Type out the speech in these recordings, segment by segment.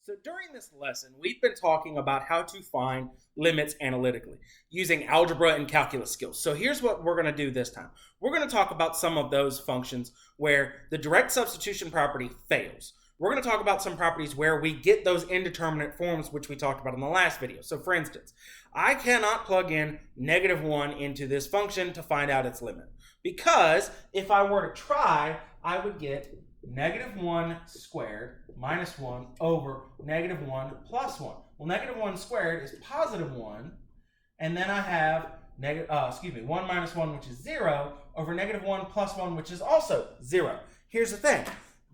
So during this lesson, we've been talking about how to find limits analytically using algebra and calculus skills. So here's what we're going to do this time. We're going to talk about some of those functions where the direct substitution property fails. We're going to talk about some properties where we get those indeterminate forms, which we talked about in the last video. So for instance, I cannot plug in -1 into this function to find out its limit, because if I were to try, I would get -1 squared minus 1 over -1 plus 1. Well, -1 squared is +1, and then I have 1 minus 1, which is 0, over -1 plus 1, which is also 0. Here's the thing.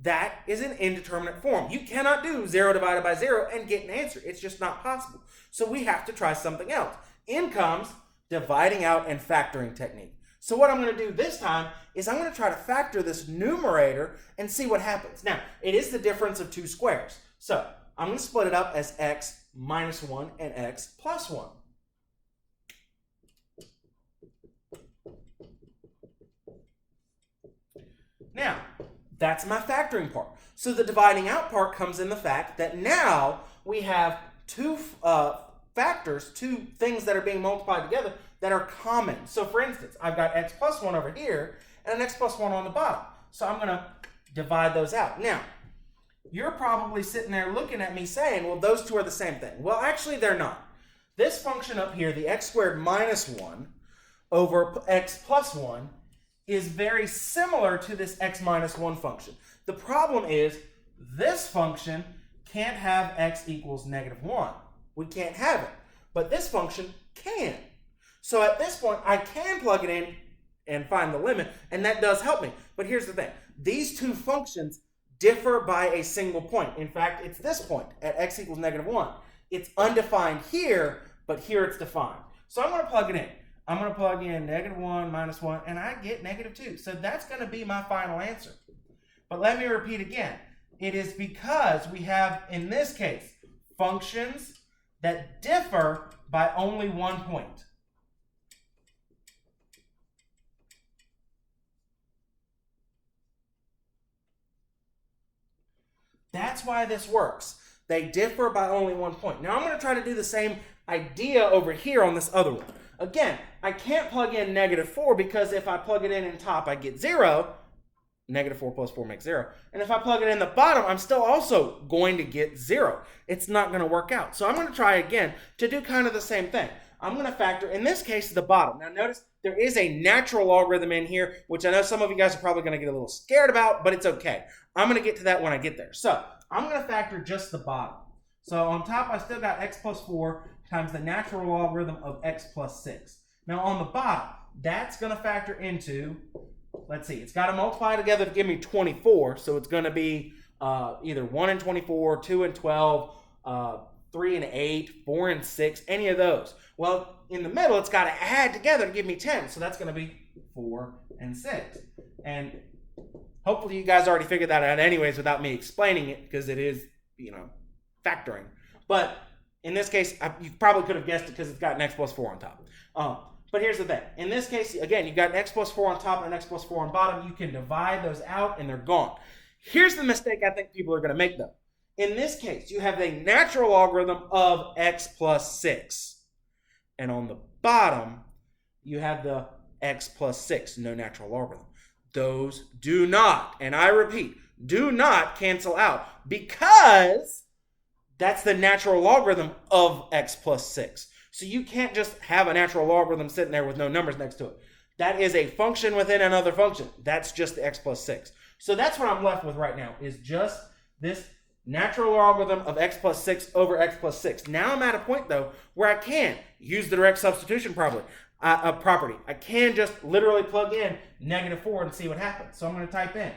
That is an indeterminate form. You cannot do 0 divided by 0 and get an answer. It's just not possible. So we have to try something else. In comes dividing out and factoring technique. So what I'm going to do this time is I'm going to try to factor this numerator and see what happens. Now, it is the difference of two squares. So I'm going to split it up as x minus 1 and x plus 1. Now, that's my factoring part. So the dividing out part comes in the fact that now we have two factors, two things that are being multiplied together that are common. So for instance, I've got x plus 1 over here and an x plus 1 on the bottom. So I'm going to divide those out. Now, you're probably sitting there looking at me saying, well, those two are the same thing. Well, actually, they're not. This function up here, the x squared minus 1 over x plus 1, is very similar to this x minus 1 function. The problem is this function can't have x equals -1. We can't have it. But this function can. So at this point, I can plug it in and find the limit, and that does help me. But here's the thing. These two functions differ by a single point. In fact, it's this point at x equals -1. It's undefined here, but here it's defined. So I'm going to plug it in. I'm going to plug in -1 minus 1, and I get -2. So that's going to be my final answer. But let me repeat again. It is because we have, in this case, functions that differ by only one point. That's why this works. They differ by only one point. Now I'm going to try to do the same idea over here on this other one. Again, I can't plug in -4 because if I plug it in top, I get 0. -4 plus 4 makes 0. And if I plug it in the bottom, I'm still also going to get 0. It's not going to work out. So I'm going to try again to do kind of the same thing. I'm going to factor, in this case, the bottom. Now notice there is a natural logarithm in here, which I know some of you guys are probably going to get a little scared about, but it's okay. I'm going to get to that when I get there. So I'm going to factor just the bottom. So on top, I still got x plus 4 times the natural logarithm of x plus 6. Now on the bottom, that's going to factor into, let's see, it's got to multiply together to give me 24. So it's going to be either 1 and 24, 2 and 12, 3 and 8, 4 and 6, any of those. Well, in the middle, it's got to add together to give me 10. So that's going to be 4 and 6. And hopefully you guys already figured that out anyways without me explaining it, because it is, factoring. But in this case, you probably could have guessed it because it's got an x plus 4 on top. But here's the thing. In this case, again, you've got an x plus 4 on top and an x plus 4 on bottom. You can divide those out and they're gone. Here's the mistake I think people are going to make, though. In this case, you have the natural logarithm of x plus 6. And on the bottom, you have the x plus 6, no natural logarithm. Those do not, and I repeat, do not cancel out, because that's the natural logarithm of x plus 6. So you can't just have a natural logarithm sitting there with no numbers next to it. That is a function within another function. That's just the x plus 6. So that's what I'm left with right now, is just this natural logarithm of x plus 6 over x plus 6. Now I'm at a point, though, where I can use the direct substitution property. I can just literally plug in -4 and see what happens. So I'm going to type in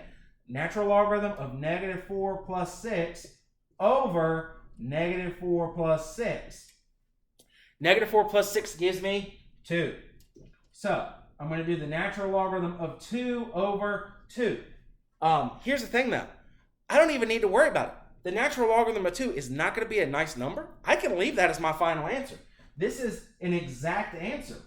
natural logarithm of -4 plus 6 over -4 plus 6. -4 plus 6 gives me 2. So I'm going to do the natural logarithm of 2 over 2. Here's the thing, though. I don't even need to worry about it. The natural logarithm of 2 is not going to be a nice number. I can leave that as my final answer. This is an exact answer.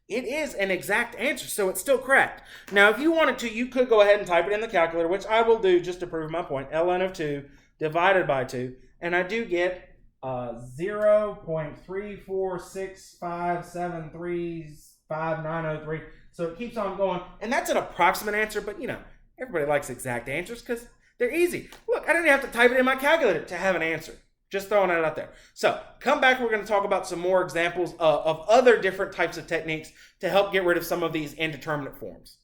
It is an exact answer, so it's still correct. Now, if you wanted to, you could go ahead and type it in the calculator, which I will do just to prove my point. Ln of 2 divided by 2, and I do get 0.3465735903. So it keeps on going, and that's an approximate answer, but you know, everybody likes exact answers because they're easy. Look, I didn't have to type it in my calculator to have an answer. Just throwing it out there. So come back, we're going to talk about some more examples of other different types of techniques to help get rid of some of these indeterminate forms.